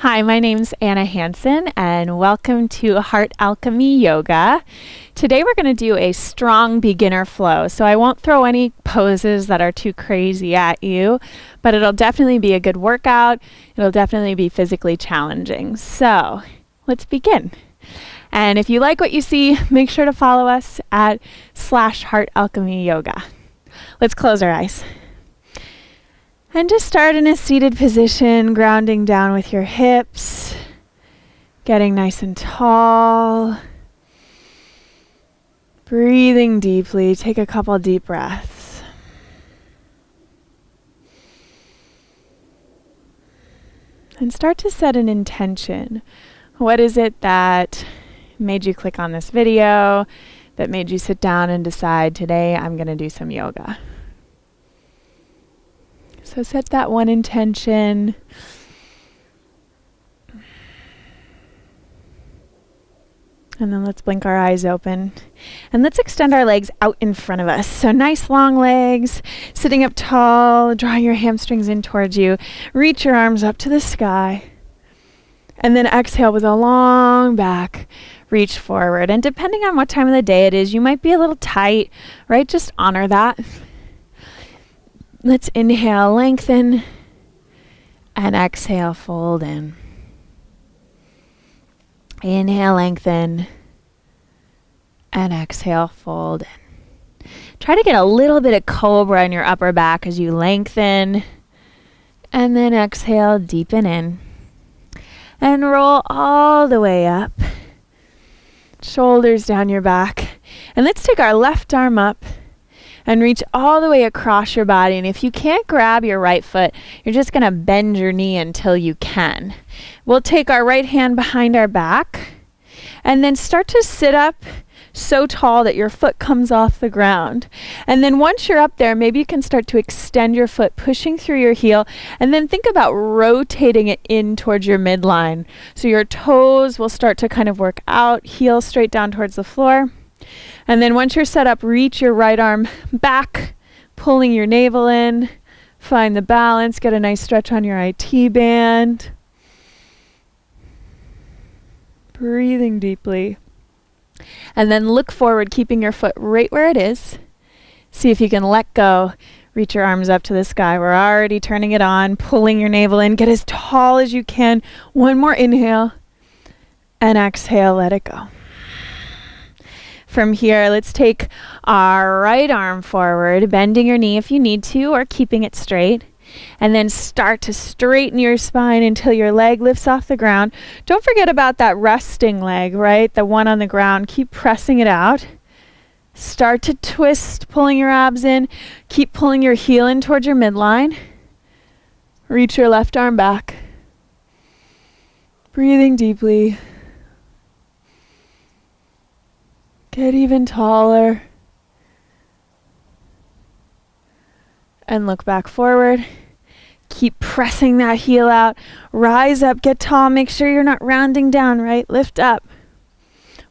Hi, my name's Anna Hanson, and welcome to Heart Alchemy Yoga. Today we're going to do a strong beginner flow, so I won't throw any poses that are too crazy at you, but it'll definitely be a good workout. It'll definitely be physically challenging. So let's begin. And if you like what you see, make sure to follow us at /Heart Alchemy Yoga. Let's close our eyes. And just start in a seated position, grounding down with your hips, getting nice and tall. Breathing deeply, take a couple deep breaths. And start to set an intention. What is it that made you click on this video, that made you sit down and decide today I'm going to do some yoga? So set that one intention. And then let's blink our eyes open. And let's extend our legs out in front of us. So nice long legs, sitting up tall, drawing your hamstrings in towards you. Reach your arms up to the sky. And then exhale with a long back. Reach forward. And depending on what time of the day it is, you might be a little tight, right? Just honor that. Let's inhale, lengthen, and exhale, fold in. Inhale, lengthen, and exhale, fold in. Try to get a little bit of cobra in your upper back as you lengthen, and then exhale, deepen in. And roll all the way up. Shoulders down your back. And let's take our left arm up and reach all the way across your body. And if you can't grab your right foot, you're just going to bend your knee until you can. We'll take our right hand behind our back and then start to sit up so tall that your foot comes off the ground. And then once you're up there, maybe you can start to extend your foot, pushing through your heel, and then think about rotating it in towards your midline. So your toes will start to kind of work out, heel straight down towards the floor. And then once you're set up, reach your right arm back, pulling your navel in. Find the balance. Get a nice stretch on your IT band. Breathing deeply. And then look forward, keeping your foot right where it is. See if you can let go. Reach your arms up to the sky. We're already turning it on, pulling your navel in. Get as tall as you can. One more inhale. And exhale, let it go. From here, let's take our right arm forward, bending your knee if you need to, or keeping it straight. And then start to straighten your spine until your leg lifts off the ground. Don't forget about that resting leg, right? The one on the ground. Keep pressing it out. Start to twist, pulling your abs in. Keep pulling your heel in towards your midline. Reach your left arm back. Breathing deeply. Get even taller. And look back forward. Keep pressing that heel out. Rise up, get tall. Make sure you're not rounding down, right? Lift up.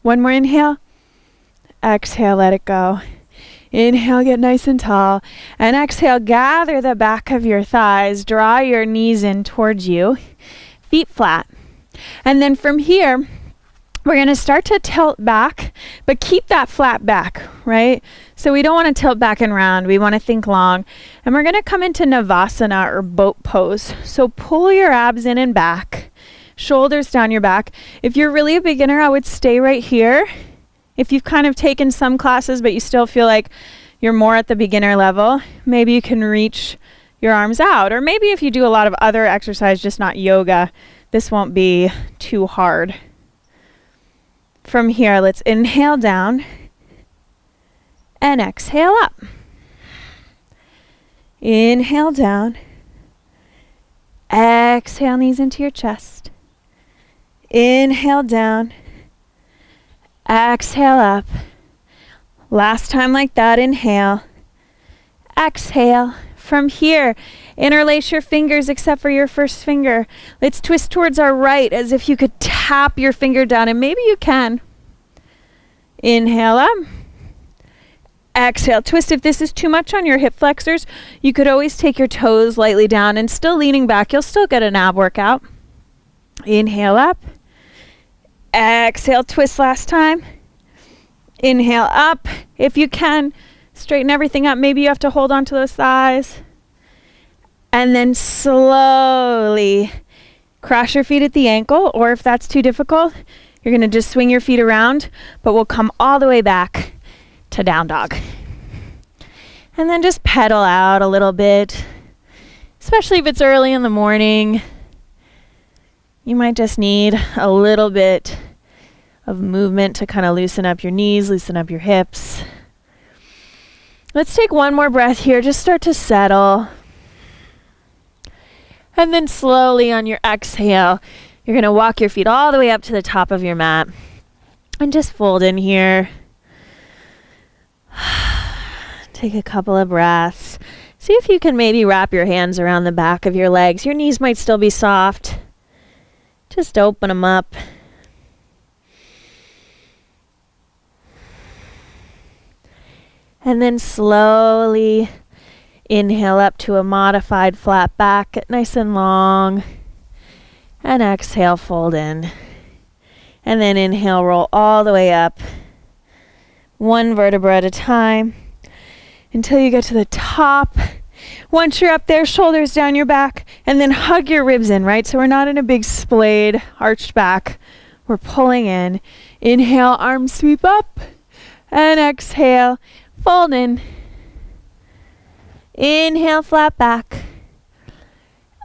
One more inhale. Exhale, let it go. Inhale, get nice and tall. And exhale, gather the back of your thighs. Draw your knees in towards you. Feet flat. And then from here, we're going to start to tilt back, but keep that flat back, right? So we don't want to tilt back and round. We want to think long. And we're going to come into Navasana, or boat pose. So pull your abs in and back, shoulders down your back. If you're really a beginner, I would stay right here. If you've kind of taken some classes, but you still feel like you're more at the beginner level, maybe you can reach your arms out. Or maybe if you do a lot of other exercise, just not yoga, this won't be too hard. From here, let's inhale down and exhale up. Inhale down. Exhale, knees into your chest. Inhale down. Exhale up. Last time like that, inhale. Exhale. From here, interlace your fingers except for your first finger. Let's twist towards our right as if you could tap your finger down, and maybe you can. Inhale up. Exhale, twist. If this is too much on your hip flexors, you could always take your toes lightly down and still leaning back. You'll still get an ab workout. Inhale up. Exhale, twist last time. Inhale up. If you can, straighten everything up. Maybe you have to hold on to those thighs. And then slowly cross your feet at the ankle, or if that's too difficult, you're going to just swing your feet around, but we'll come all the way back to down dog. And then just pedal out a little bit, especially if it's early in the morning. You might just need a little bit of movement to kind of loosen up your knees, loosen up your hips. Let's take one more breath here. Just start to settle. And then slowly on your exhale, you're going to walk your feet all the way up to the top of your mat. And just fold in here. Take a couple of breaths. See if you can maybe wrap your hands around the back of your legs. Your knees might still be soft. Just open them up. And then slowly inhale up to a modified flat back, get nice and long. And exhale, fold in. And then inhale, roll all the way up. One vertebra at a time until you get to the top. Once you're up there, shoulders down your back, and then hug your ribs in, right? So we're not in a big splayed, arched back. We're pulling in. Inhale, arms sweep up. And exhale, fold in. Inhale, flat back.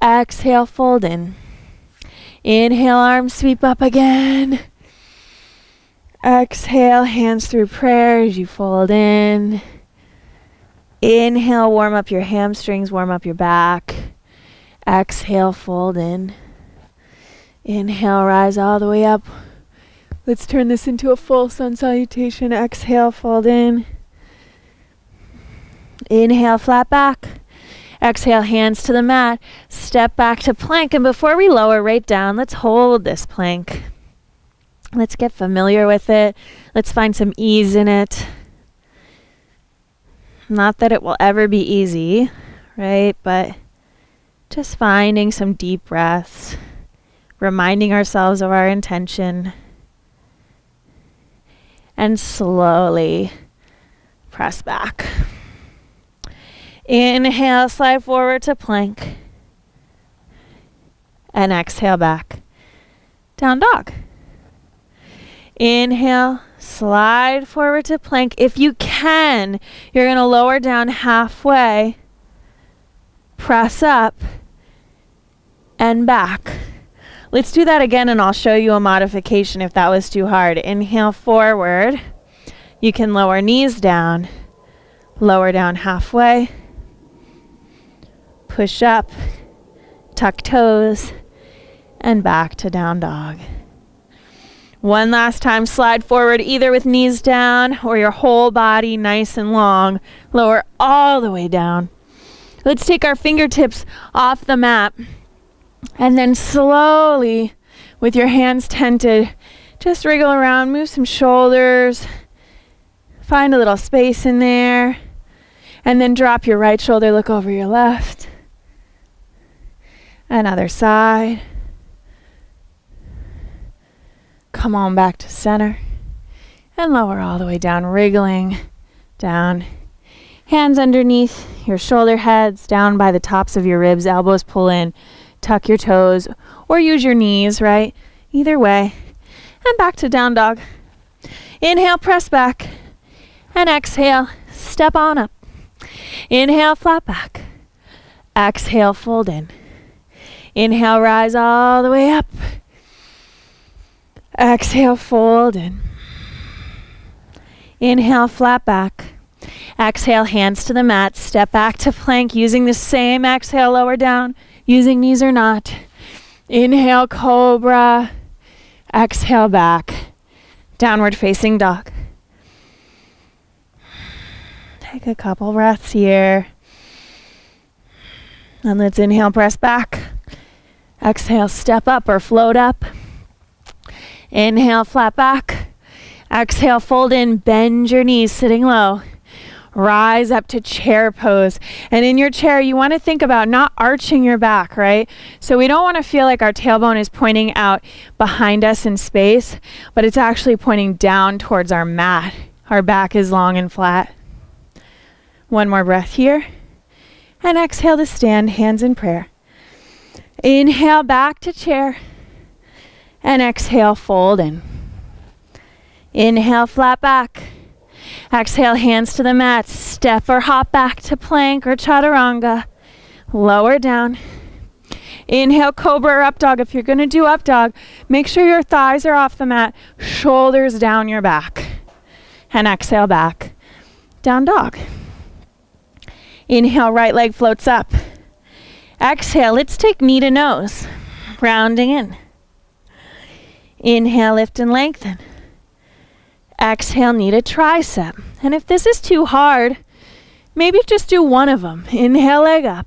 Exhale, fold in. Inhale, arms sweep up again. Exhale, hands through prayer as you fold in. Inhale, warm up your hamstrings, warm up your back. Exhale, fold in. Inhale, rise all the way up. Let's turn this into a full sun salutation. Exhale, fold in. Inhale, flat back. Exhale, hands to the mat. Step back to plank. And before we lower right down, let's hold this plank. Let's get familiar with it. Let's find some ease in it. Not that it will ever be easy, right? But just finding some deep breaths, reminding ourselves of our intention, and slowly press back. Inhale, slide forward to plank, and exhale back. Down dog. Inhale, slide forward to plank. If you can, you're going to lower down halfway, press up, and back. Let's do that again, and I'll show you a modification if that was too hard. Inhale, forward. You can lower knees down, lower down halfway, push up, tuck toes, and back to down dog. One last time, slide forward either with knees down or your whole body nice and long. Lower all the way down. Let's take our fingertips off the mat and then slowly, with your hands tented, just wriggle around, move some shoulders, find a little space in there, and then drop your right shoulder, look over your left. Another side. Come on back to center and lower all the way down, wriggling down. Hands underneath your shoulder heads, down by the tops of your ribs, elbows pull in, tuck your toes, or use your knees, right? Either way. And back to down dog. Inhale, press back. And exhale, step on up. Inhale, flat back. Exhale, fold in. Inhale, rise all the way up. Exhale, fold in. Inhale, flat back. Exhale, hands to the mat. Step back to plank using the same exhale, lower down, using knees or not. Inhale, cobra. Exhale, back. Downward facing dog. Take a couple breaths here. And let's inhale, press back. Exhale, step up or float up. Inhale, flat back. Exhale, fold in, bend your knees, sitting low. Rise up to chair pose. And in your chair, you want to think about not arching your back, right? So we don't want to feel like our tailbone is pointing out behind us in space, but it's actually pointing down towards our mat. Our back is long and flat. One more breath here. And exhale to stand, hands in prayer. Inhale, back to chair. And exhale, fold in. Inhale, flat back. Exhale, hands to the mat. Step or hop back to plank or chaturanga. Lower down. Inhale, cobra or up dog. If you're going to do up dog, make sure your thighs are off the mat, shoulders down your back. And exhale, back. Down dog. Inhale, right leg floats up. Exhale, let's take knee to nose. Rounding in. Inhale, lift and lengthen. Exhale, knee to tricep. And if this is too hard, maybe just do one of them. Inhale, leg up.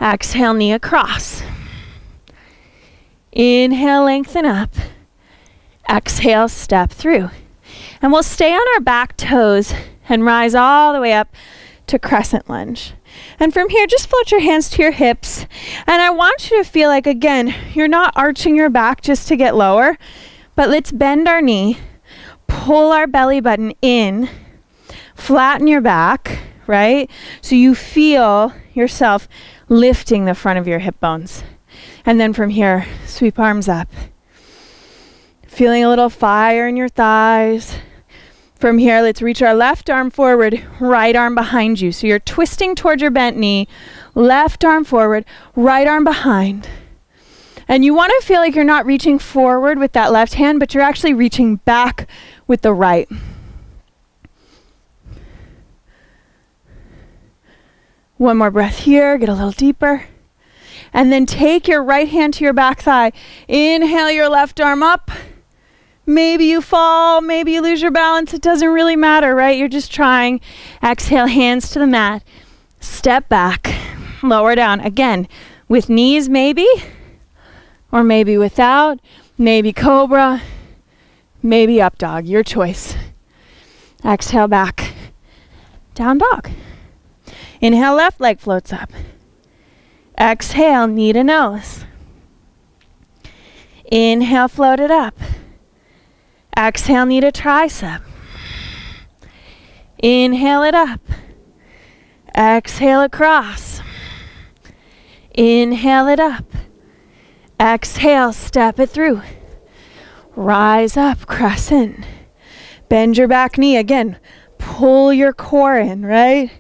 Exhale, knee across. Inhale, lengthen up. Exhale, step through. And we'll stay on our back toes and rise all the way up to crescent lunge. And from here, just float your hands to your hips. And I want you to feel like, again, you're not arching your back just to get lower, but let's bend our knee, pull our belly button in, flatten your back, right? So you feel yourself lifting the front of your hip bones. And then from here, sweep arms up. Feeling a little fire in your thighs. From here, let's reach our left arm forward, right arm behind you. So you're twisting towards your bent knee, left arm forward, right arm behind. And you want to feel like you're not reaching forward with that left hand, but you're actually reaching back with the right. One more breath here, get a little deeper. And then take your right hand to your back thigh. Inhale your left arm up. Maybe you fall, maybe you lose your balance. It doesn't really matter, right? You're just trying. Exhale, hands to the mat. Step back, lower down. Again, with knees maybe, or maybe without. Maybe cobra, maybe up dog, your choice. Exhale, back, down dog. Inhale, left leg floats up. Exhale, knee to nose. Inhale, float it up. Exhale, knee to tricep. Inhale it up. Exhale across. Inhale it up. Exhale, step it through. Rise up, crescent. Bend your back knee. Again, pull your core in, right?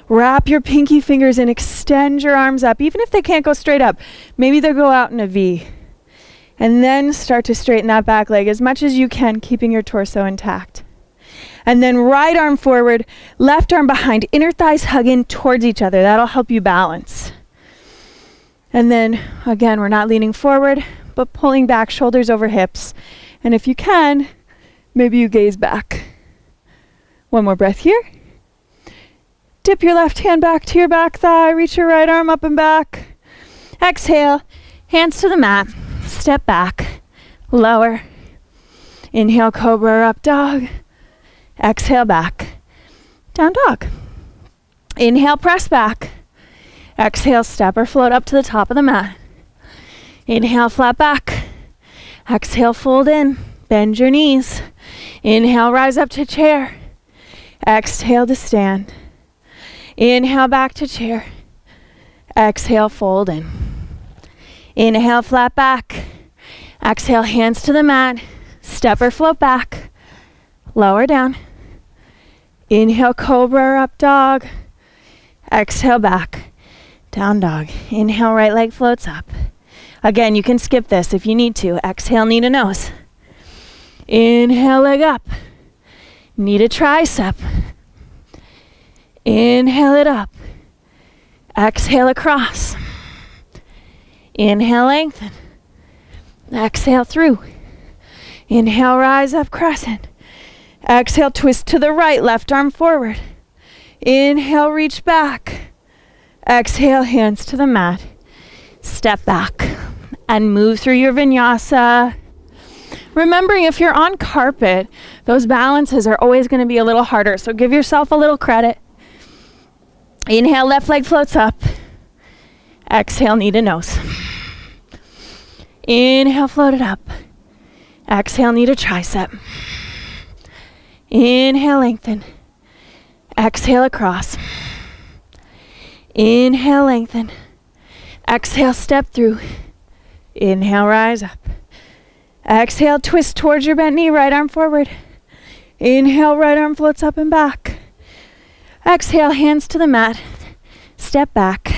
Wrap your pinky fingers and extend your arms up. Even if they can't go straight up, maybe they'll go out in a V. And then start to straighten that back leg as much as you can, keeping your torso intact. And then right arm forward, left arm behind, inner thighs hug in towards each other. That'll help you balance. And then, again, we're not leaning forward, but pulling back, shoulders over hips. And if you can, maybe you gaze back. One more breath here. Dip your left hand back to your back thigh, reach your right arm up and back. Exhale, hands to the mat. Step back, lower. Inhale, cobra or up dog. Exhale, back, down dog. Inhale, press back. Exhale, step or float up to the top of the mat. Inhale, flat back. Exhale, fold in. Bend your knees. Inhale, rise up to chair. Exhale to stand. Inhale, back to chair. Exhale, fold in. Inhale, flat back. Exhale, hands to the mat. Step or float back. Lower down. Inhale, cobra or up dog. Exhale, back. Down dog. Inhale, right leg floats up. Again, you can skip this if you need to. Exhale, knee to nose. Inhale, leg up. Knee to tricep. Inhale it up. Exhale across. Inhale, lengthen. Exhale through. Inhale, rise up, crescent. Exhale, twist to the right, left arm forward. Inhale, reach back. Exhale, hands to the mat. Step back and move through your vinyasa. Remembering if you're on carpet, those balances are always going to be a little harder. So give yourself a little credit. Inhale, left leg floats up. Exhale, knee to nose. Inhale, float it up. Exhale, knee to tricep. Inhale, lengthen. Exhale, across. Inhale, lengthen. Exhale, step through. Inhale, rise up. Exhale, twist towards your bent knee, right arm forward. Inhale, right arm floats up and back. Exhale, hands to the mat. Step back.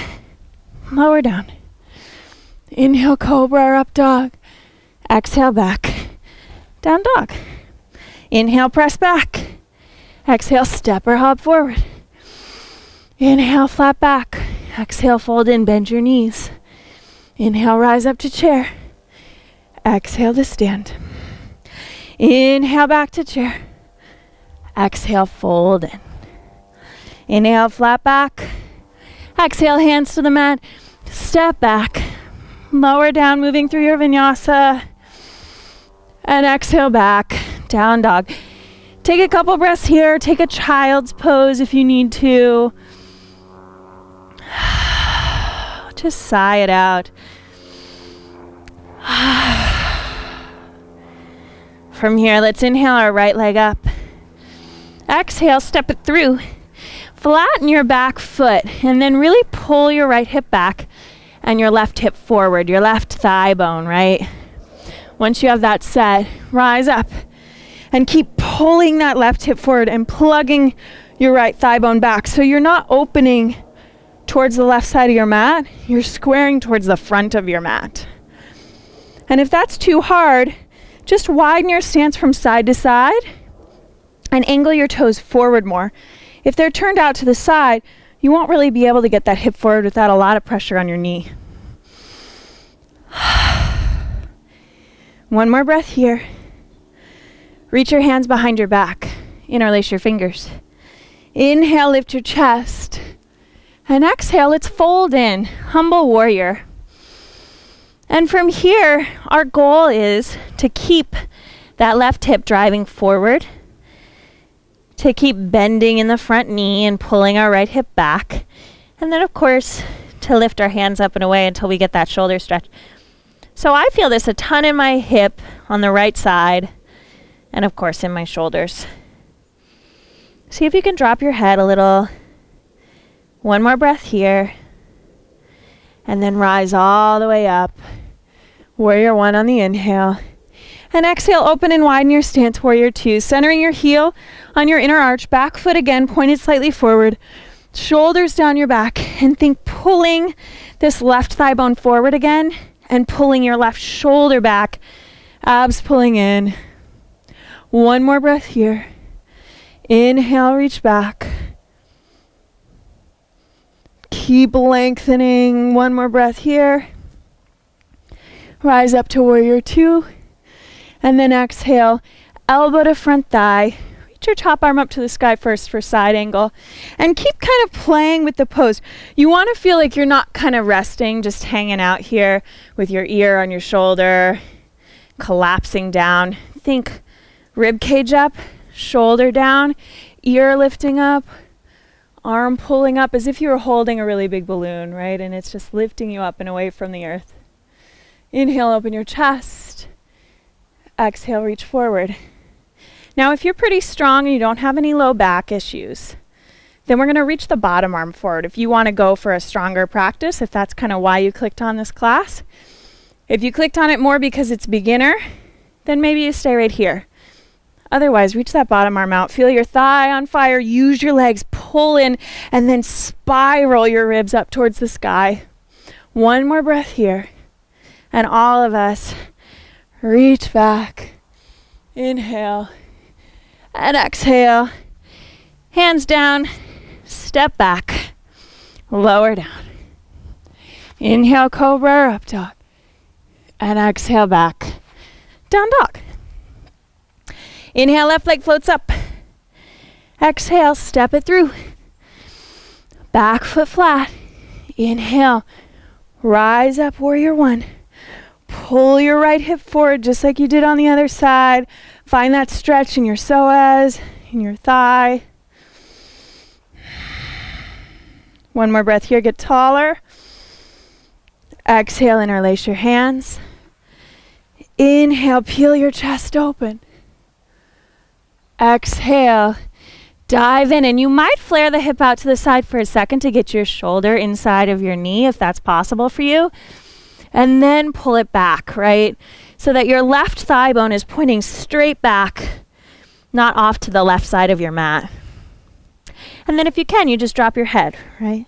Lower down. Inhale, cobra or up dog. Exhale, back. Down dog. Inhale, press back. Exhale, step or hop forward. Inhale, flat back. Exhale, fold in, bend your knees. Inhale, rise up to chair. Exhale to stand. Inhale, back to chair. Exhale, fold in. Inhale, flat back. Exhale, hands to the mat. Step back. Lower down, moving through your vinyasa. And exhale back, down dog. Take a couple breaths here. Take a child's pose if you need to. Just sigh it out. From here, let's inhale our right leg up. Exhale, step it through. Flatten your back foot and then really pull your right hip back and your left hip forward, your left thigh bone, right? Once you have that set, rise up and keep pulling that left hip forward and plugging your right thigh bone back. So you're not opening towards the left side of your mat, you're squaring towards the front of your mat. And if that's too hard, just widen your stance from side to side and angle your toes forward more. If they're turned out to the side, you won't really be able to get that hip forward without a lot of pressure on your knee. One more breath here. Reach your hands behind your back. Interlace your fingers. Inhale, lift your chest. And exhale, let's fold in, humble warrior. And from here, our goal is to keep that left hip driving forward, to keep bending in the front knee and pulling our right hip back. And then, of course, to lift our hands up and away until we get that shoulder stretch. So I feel this a ton in my hip on the right side, and of course in my shoulders. See if you can drop your head a little. One more breath here. And then rise all the way up. Warrior one on the inhale. And exhale, open and widen your stance, warrior two. Centering your heel on your inner arch, back foot again, pointed slightly forward. Shoulders down your back. And think pulling this left thigh bone forward again and pulling your left shoulder back. Abs pulling in. One more breath here. Inhale, reach back. Keep lengthening. One more breath here. Rise up to warrior two. And then exhale, elbow to front thigh. Reach your top arm up to the sky first for side angle. And keep kind of playing with the pose. You want to feel like you're not kind of resting, just hanging out here with your ear on your shoulder, collapsing down. Think rib cage up, shoulder down, ear lifting up, arm pulling up as if you were holding a really big balloon, right? And it's just lifting you up and away from the earth. Inhale, open your chest. Exhale, reach forward. Now, if you're pretty strong and you don't have any low back issues, then we're going to reach the bottom arm forward. If you want to go for a stronger practice, if that's kind of why you clicked on this class. If you clicked on it more because it's beginner, then maybe you stay right here. Otherwise, reach that bottom arm out. Feel your thigh on fire. Use your legs. Pull in and then spiral your ribs up towards the sky. One more breath here. And all of us reach back. Inhale. And exhale. Hands down. Step back. Lower down. Inhale, cobra or up dog. And exhale, back. Down dog. Inhale, left leg floats up. Exhale, step it through. Back foot flat. Inhale, rise up, warrior one. pull your right hip forward just like you did on the other side. Find that stretch in your psoas, in your thigh. One more breath here, get taller. Exhale, interlace your hands. Inhale, peel your chest open. Exhale, dive in, and you might flare the hip out to the side for a second to get your shoulder inside of your knee if that's possible for you. And then pull it back, right? So that your left thigh bone is pointing straight back, not off to the left side of your mat. And then if you can, you just drop your head, right?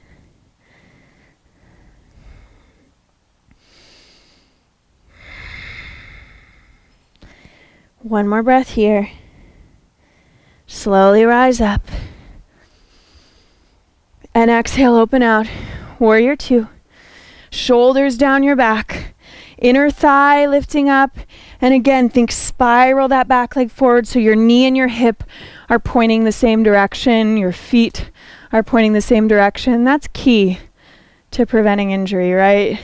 One more breath here. Slowly rise up. And exhale, open out. Warrior 2. Shoulders down your back. Inner thigh lifting up. And again, think spiral that back leg forward so your knee and your hip are pointing the same direction. Your feet are pointing the same direction. That's key to preventing injury, right?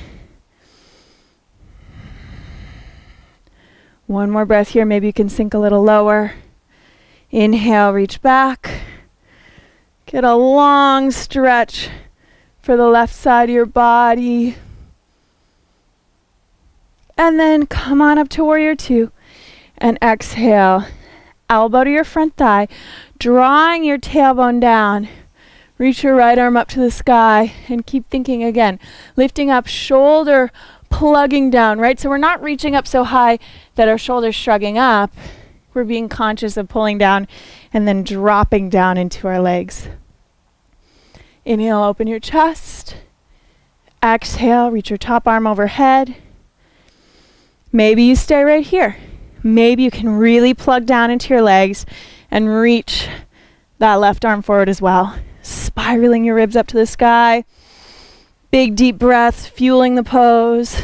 One more breath here. Maybe you can sink a little lower. Inhale, reach back. Get a long stretch for the left side of your body. And then come on up to warrior 2 and exhale. Elbow to your front thigh, drawing your tailbone down. Reach your right arm up to the sky and keep thinking again. Lifting up, shoulder plugging down, right? So we're not reaching up so high that our shoulders shrugging up. We're being conscious of pulling down and then dropping down into our legs. Inhale, open your chest. Exhale, reach your top arm overhead. Maybe you stay right here. Maybe you can really plug down into your legs and reach that left arm forward as well. Spiraling your ribs up to the sky. Big deep breaths, fueling the pose.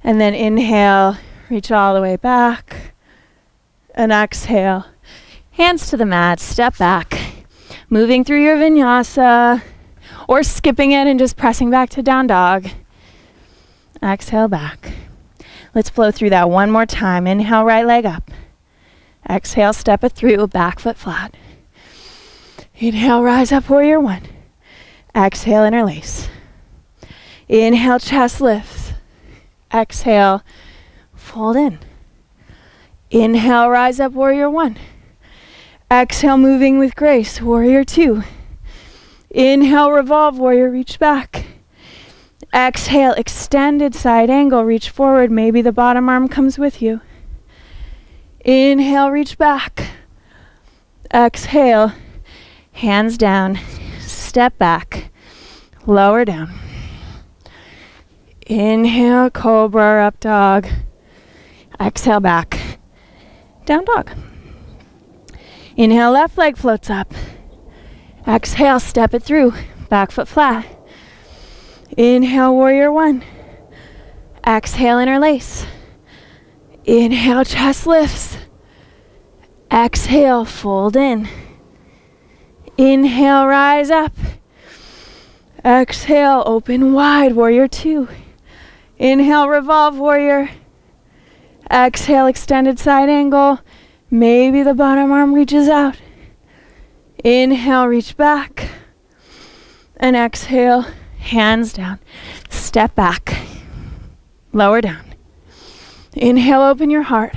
And then inhale, reach all the way back. And exhale. Hands to the mat, step back. Moving through your vinyasa. Or skipping it and just pressing back to down dog. Exhale back. Let's flow through that one more time. Inhale, right leg up. Exhale, step it through, back foot flat. Inhale, rise up, warrior 1. Exhale, interlace. Inhale, chest lifts. Exhale, fold in. Inhale, rise up, warrior 1. Exhale, moving with grace, warrior 2. Inhale, revolve, warrior, reach back. Exhale, extended side angle, reach forward. Maybe the bottom arm comes with you. Inhale, reach back. Exhale, hands down, step back, lower down. Inhale, cobra, up dog. Exhale, back, down dog. Inhale, left leg floats up. Exhale, step it through, back foot flat. Inhale, warrior 1. Exhale, interlace. Inhale, chest lifts. Exhale, fold in. Inhale, rise up. Exhale, open wide, warrior 2. Inhale, revolve, warrior. Exhale, extended side angle. Maybe the bottom arm reaches out. Inhale, reach back. And exhale, hands down. Step back. Lower down. Inhale, open your heart.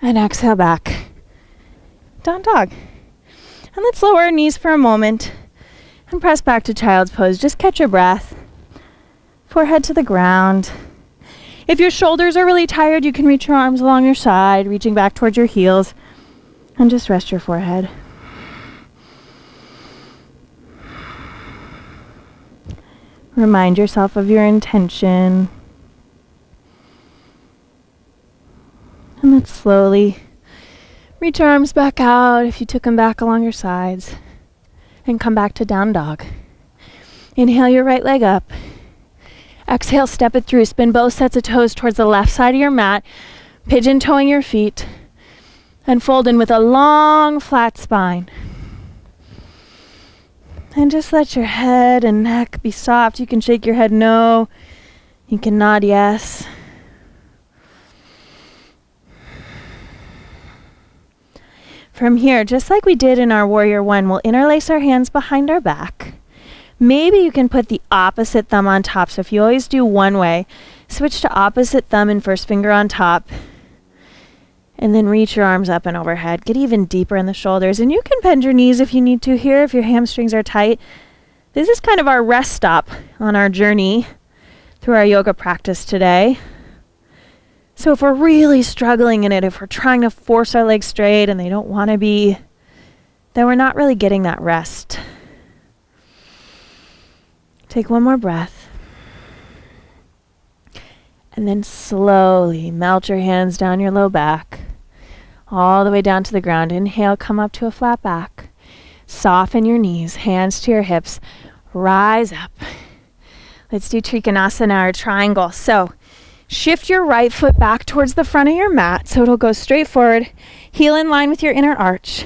And exhale back. Down dog. And let's lower our knees for a moment and press back to child's pose. Just catch your breath. Forehead to the ground. If your shoulders are really tired, you can reach your arms along your side, reaching back towards your heels, and just rest your forehead. Remind yourself of your intention. And let's slowly reach your arms back out if you took them back along your sides. And come back to down dog. Inhale your right leg up. Exhale, step it through. Spin both sets of toes towards the left side of your mat. Pigeon toeing your feet. And fold in with a long, flat spine. And just let your head and neck be soft. You can shake your head no. You can nod yes. From here, just like we did in our Warrior One, we'll interlace our hands behind our back. Maybe you can put the opposite thumb on top. So if you always do one way, switch to opposite thumb and first finger on top. And then reach your arms up and overhead. Get even deeper in the shoulders. And you can bend your knees if you need to here, if your hamstrings are tight. This is kind of our rest stop on our journey through our yoga practice today. So if we're really struggling in it, if we're trying to force our legs straight and they don't want to be, then we're not really getting that rest. Take one more breath. And then slowly melt your hands down your low back, all the way down to the ground. Inhale, come up to a flat back. Soften your knees, hands to your hips. Rise up. Let's do Trikonasana or triangle. So shift your right foot back towards the front of your mat so it'll go straight forward. Heel in line with your inner arch.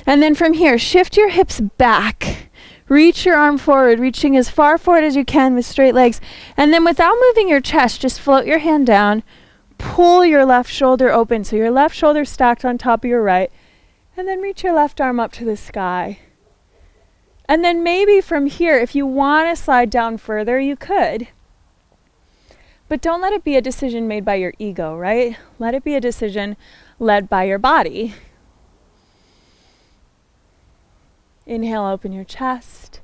And then from here, shift your hips back. Reach your arm forward, reaching as far forward as you can with straight legs. And then without moving your chest, just float your hand down. Pull your left shoulder open. So your left shoulder stacked on top of your right. And then reach your left arm up to the sky. And then maybe from here, if you want to slide down further, you could. But don't let it be a decision made by your ego, right? Let it be a decision led by your body. Inhale, open your chest.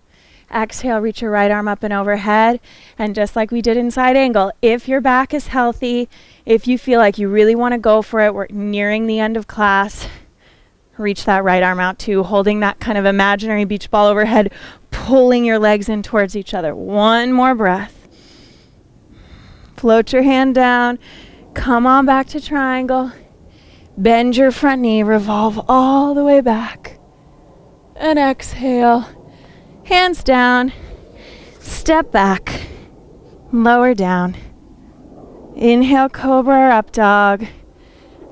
Exhale, reach your right arm up and overhead. And just like we did in side angle, if your back is healthy, if you feel like you really want to go for it, we're nearing the end of class, reach that right arm out too, holding that kind of imaginary beach ball overhead, pulling your legs in towards each other. One more breath. Float your hand down. Come on back to triangle. Bend your front knee, revolve all the way back. And exhale. Hands down. Step back. Lower down. Inhale, cobra or up dog.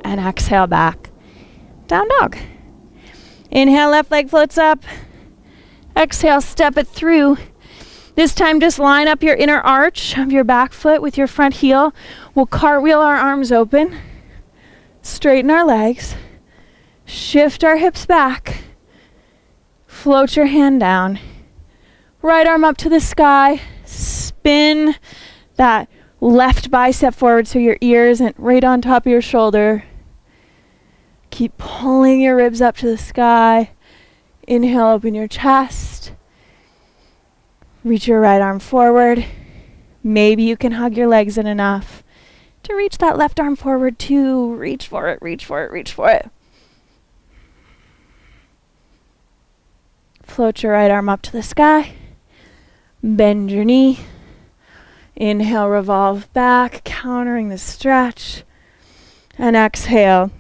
And exhale back. Down dog. Inhale, left leg floats up. Exhale, step it through. This time just line up your inner arch of your back foot with your front heel. We'll cartwheel our arms open. Straighten our legs. Shift our hips back. Float your hand down. Right arm up to the sky. Spin that left bicep forward so your ear isn't right on top of your shoulder. Keep pulling your ribs up to the sky. Inhale, open your chest. Reach your right arm forward. Maybe you can hug your legs in enough to reach that left arm forward too. Reach for it, reach for it, reach for it. Float your right arm up to the sky. Bend your knee. Inhale, revolve back, countering the stretch. And exhale,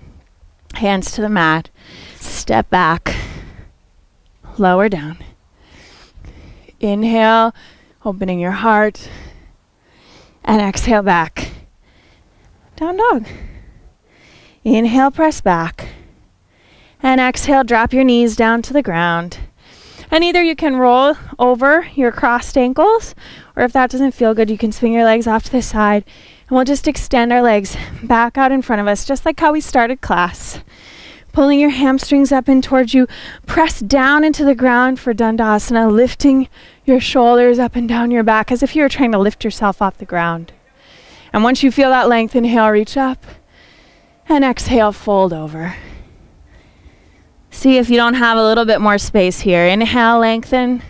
hands to the mat. Step back, lower down. Inhale, opening your heart. And exhale back. Down dog. Inhale, press back. And exhale, drop your knees down to the ground. And either you can roll over your crossed ankles, or if that doesn't feel good, you can swing your legs off to the side. And we'll just extend our legs back out in front of us, just like how we started class. Pulling your hamstrings up in towards you. Press down into the ground for dandasana, lifting your shoulders up and down your back as if you were trying to lift yourself off the ground. And once you feel that length, inhale, reach up. And exhale, fold over. See if you don't have a little bit more space here. Inhale, lengthen.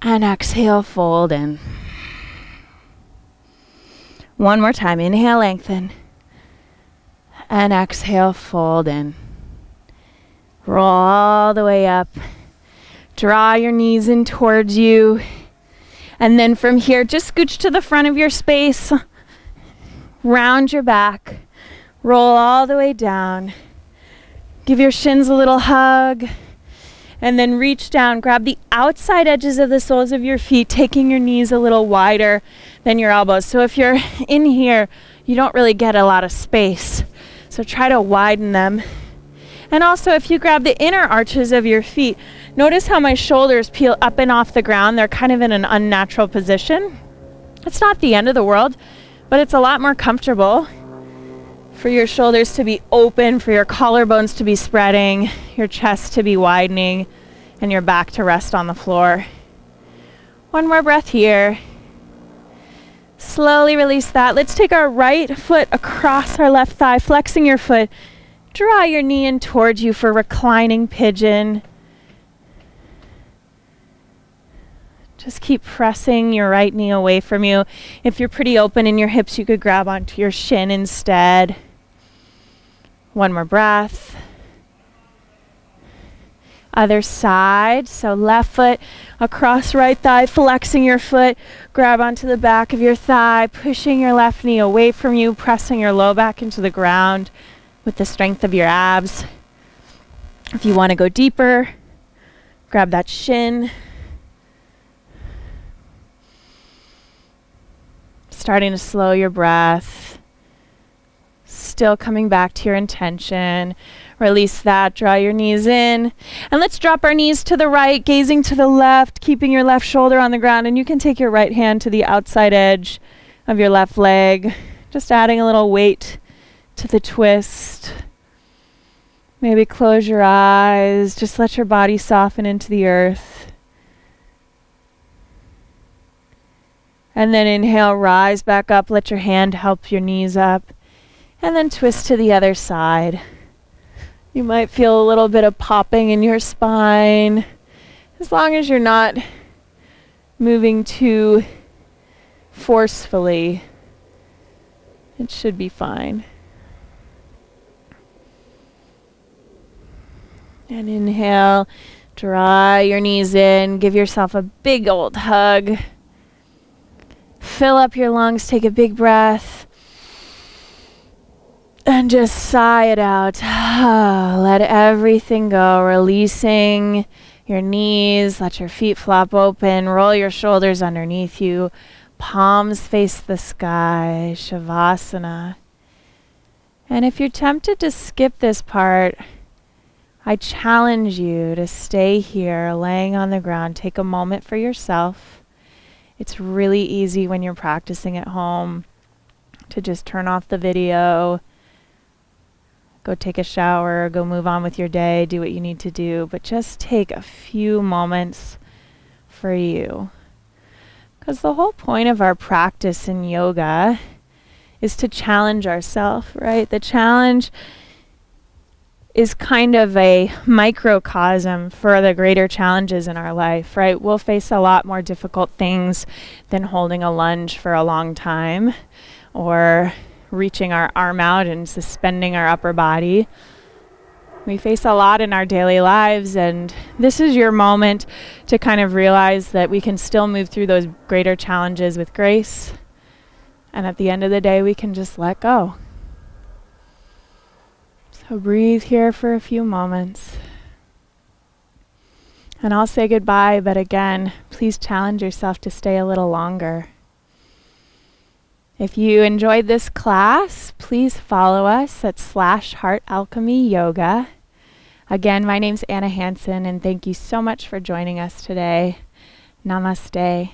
And exhale, fold in. One more time. Inhale, lengthen. And exhale, fold in. Roll all the way up. Draw your knees in towards you. And then from here, just scooch to the front of your space. Round your back. Roll all the way down. Give your shins a little hug. And then reach down. Grab the outside edges of the soles of your feet, taking your knees a little wider than your elbows. So if you're in here, you don't really get a lot of space. So try to widen them. And also if you grab the inner arches of your feet, notice how my shoulders peel up and off the ground. They're kind of in an unnatural position. It's not the end of the world, but it's a lot more comfortable. For your shoulders to be open, for your collarbones to be spreading, your chest to be widening, and your back to rest on the floor. One more breath here. Slowly release that. Let's take our right foot across our left thigh, flexing your foot. Draw your knee in towards you for reclining pigeon. Just keep pressing your right knee away from you. If you're pretty open in your hips, you could grab onto your shin instead. One more breath. Other side, so left foot across right thigh, flexing your foot, grab onto the back of your thigh, pushing your left knee away from you, pressing your low back into the ground with the strength of your abs. If you want to go deeper, grab that shin. Starting to slow your breath. Still coming back to your intention. Release that, draw your knees in. And let's drop our knees to the right, gazing to the left, keeping your left shoulder on the ground. And you can take your right hand to the outside edge of your left leg. Just adding a little weight to the twist. Maybe close your eyes. Just let your body soften into the earth. And then inhale, rise back up. Let your hand help your knees up. And then twist to the other side. You might feel a little bit of popping in your spine. As long as you're not moving too forcefully, it should be fine. And inhale, draw your knees in. Give yourself a big old hug. Fill up your lungs, take a big breath. And just sigh it out. Let everything go, releasing your knees. Let your feet flop open. Roll your shoulders underneath you. Palms face the sky. Shavasana. And if you're tempted to skip this part, I challenge you to stay here, laying on the ground. Take a moment for yourself. It's really easy when you're practicing at home to just turn off the video, go take a shower, go move on with your day, do what you need to do, but just take a few moments for you. Because the whole point of our practice in yoga is to challenge ourselves, right? The challenge is kind of a microcosm for the greater challenges in our life, right? We'll face a lot more difficult things than holding a lunge for a long time or reaching our arm out and suspending our upper body. We face a lot in our daily lives, and this is your moment to kind of realize that we can still move through those greater challenges with grace. And at the end of the day, we can just let go. So breathe here for a few moments. And I'll say goodbye, but again, please challenge yourself to stay a little longer. If you enjoyed this class, please follow us at /HeartAlchemyYoga. Again, my name's Anna Hanson, and thank you so much for joining us today. Namaste.